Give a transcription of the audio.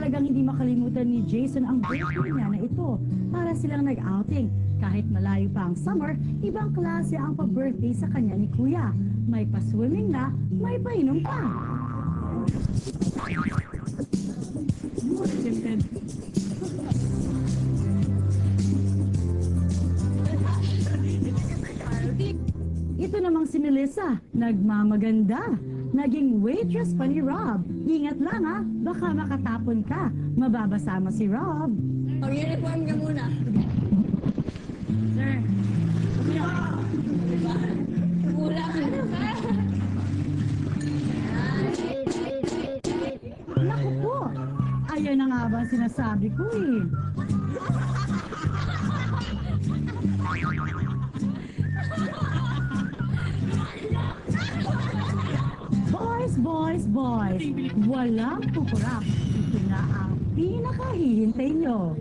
Talagang hindi makalimutan ni Jason ang birthday niya na ito para silang nag-outing. Kahit malayo pa ang summer, ibang klase ang pa-birthday sa kanya ni Kuya. May pa-swimming na, may painom pa. Ito namang si Melissa, nagmamaganda. Naging waitress pa ni Rob. Ingat lang ha, baka makatapon ka. Mababasa mo si Rob. Mag-uniform ka muna. Sir. Wala ka na, sir. Naku po, ayan na nga ba ang sinasabi ko eh. Boys, walang kukurap. Ito na ang pinakahihintay nyo.